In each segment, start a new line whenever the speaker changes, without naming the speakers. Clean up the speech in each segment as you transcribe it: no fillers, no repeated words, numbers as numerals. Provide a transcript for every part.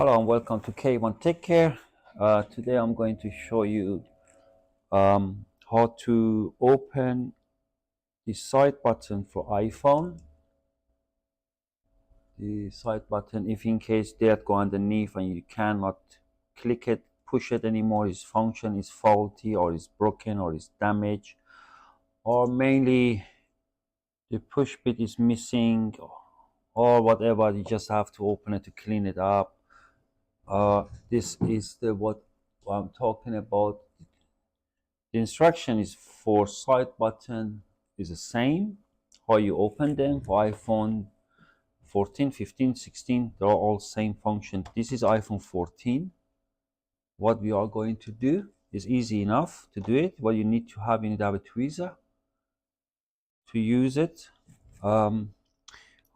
Hello and welcome to K1 Tech Care. Today I'm going to show you how to open the side button for iPhone. The side button, if in case that go underneath and you cannot click it, push it anymore, its function is faulty or is broken or is damaged, or mainly the push bit is missing or whatever, you just have to open it to clean it up. This is what I'm talking about. The instruction is for side button is the same. How you open them for iPhone 14, 15, 16, they're all same function. This is iPhone 14. What we are going to do is easy enough to do it. What you need to have, a tweezer to use it. I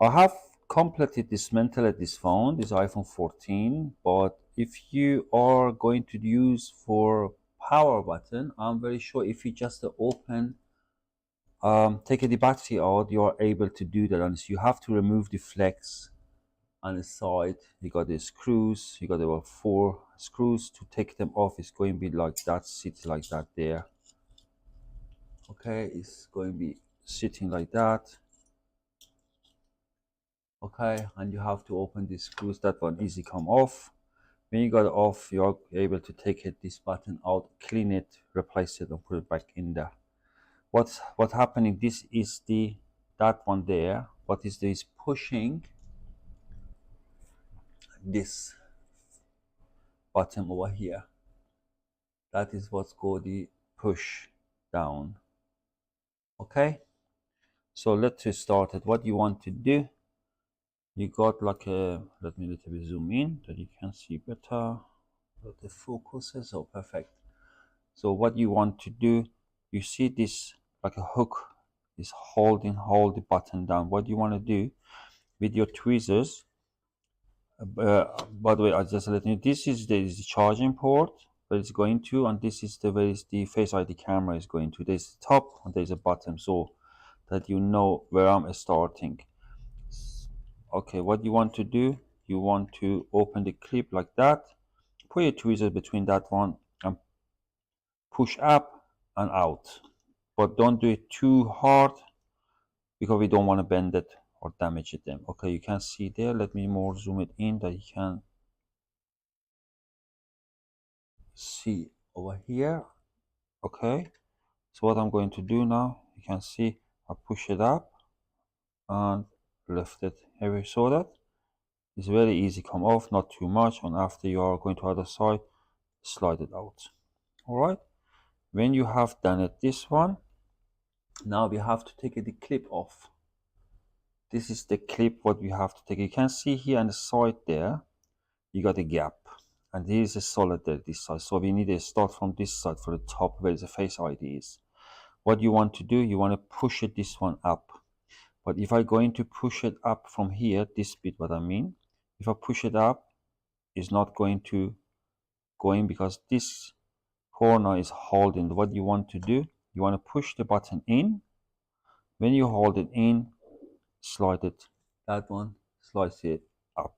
have completely dismantled this phone, this iPhone 14, but if you are going to use for power button, I'm very sure if you just open take the battery out, you are able to do that. And so you have to remove the flex on the side. You got the screws, you got about 4 screws. To take them off, it's going to be like that, sit like that there. Okay, it's going to be sitting like that. Okay, and you have to open the screws. That one easy come off. When you got it off, you're able to take this button out, clean it, replace it, and put it back in there. What's happening? This is that one there. What is this pushing this button over here? That is what's called the push down. Okay, so let's start it. What you want to do, you got like a, let me little bit zoom in that you can see better what the focus is. Oh, perfect. So what you want to do, you see this like a hook is hold the button down. What you want to do with your tweezers, by the way, I just let you know, this is the charging port where it's going to, and this is where the Face ID camera is going to. There's the top and there's a bottom, so that you know where I'm starting. Okay, what you want to do, you want to open the clip like that, put your tweezers between that one and push up and out, but don't do it too hard because we don't want to bend it or damage it them. Okay, you can see there, let me more zoom it in that you can see over here. Okay, so what I'm going to do now, you can see I push it up and lift it every, so that it's very easy come off, not too much, and after you are going to other side, slide it out. All right, when you have done it, this one, now we have to take the clip off. This is the clip what we have to take. You can see here on the side there, you got a gap, and here is a solid there this side, so we need to start from this side for the top where the Face ID is. What you want to do, you want to push it this one up. But if I going to push it up from here, this bit what I mean, if I push it up, it's not going to go in because this corner is holding. What you want to do, you want to push the button in. When you hold it in, slide it, that one, slice it up.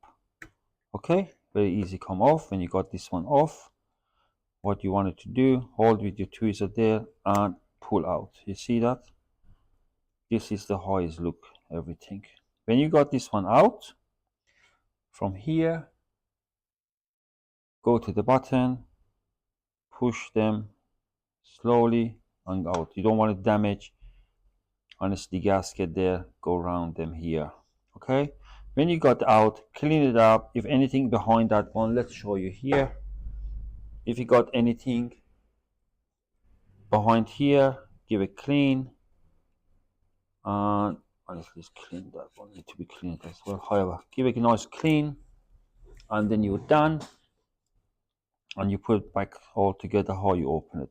Okay, very easy come off. When you got this one off, what you wanted to do, hold with your tweezer there and pull out. You see that? This is the highest look, everything. When you got this one out, from here, go to the button, push them slowly and out. You don't want to damage honestly gasket there, go around them here. Okay, when you got out, clean it up. If anything behind that one, let's show you here. If you got anything behind here, give it clean. And honestly, just clean that one, need to be cleaned as well. However, give it a nice clean, and then you're done. And you put it back all together. How you open it,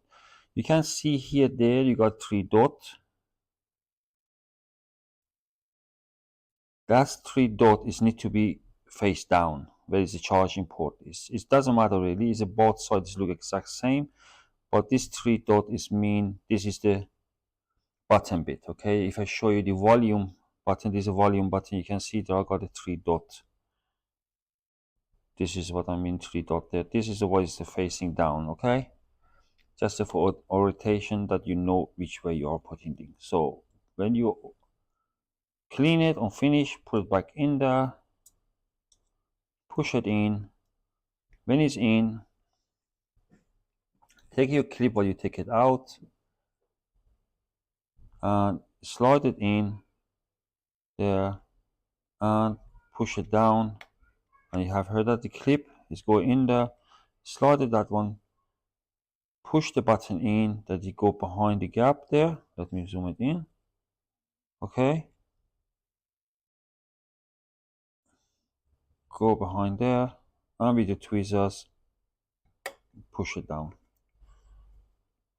you can see here, there you got 3 dots. That 3 dots is need to be face down where is the charging port is. It doesn't matter really, it's both sides look exact same, but this 3 dot is mean this is the button bit. Okay, if I show you the volume button, this is a volume button, you can see there I got a 3 dot. This is what I mean, 3 dot there. This is what is the facing down, okay? Just for orientation that you know which way you are putting things. So when you clean it and finish, put it back in there, push it in. When it's in, take your clip while you take it out and slide it in there and push it down, and you have heard that the clip is going in there. Slide it that one, push the button in that you go behind the gap there. Let me zoom it in. Okay, go behind there and with the tweezers push it down.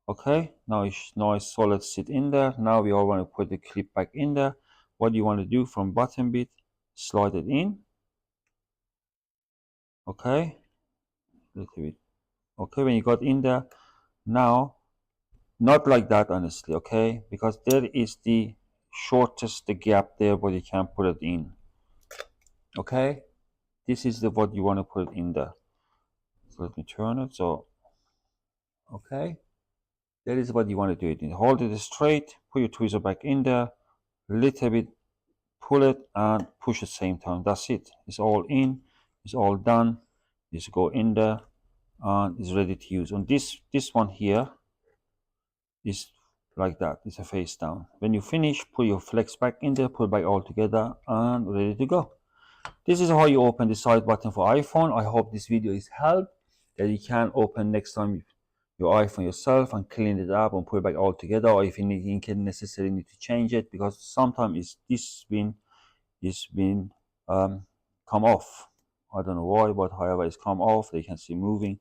Okay, now it's nice solid sit in there. Now we all want to put the clip back in there. What you want to do from bottom bit, slide it in. Okay, little bit. Okay, when you got in there, now not like that honestly, okay, because there is the shortest the gap there, but you can put it in. Okay, this is the what you want to put it in there. So let me turn it. So okay, that is what you want to do it in. Hold it straight, put your tweezer back in there, little bit, pull it and push at the same time. That's it. It's all in, it's all done. Just go in there and it's ready to use. And this one here is like that. It's a face down. When you finish, put your flex back in there, put it back all together and ready to go. This is how you open the side button for iPhone. I hope this video is helped, that you can open next time your iPhone yourself and clean it up and put it back all together, or if you necessarily need to change it, because sometimes this been come off. I don't know why, but however it's come off, they can see moving.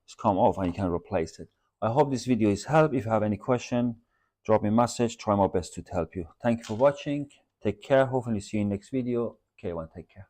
It's come off and you can replace it. I hope this video is helped. If you have any question, drop me a message. Try my best to help you. Thank you for watching. Take care. Hopefully see you in next video. K1, take care.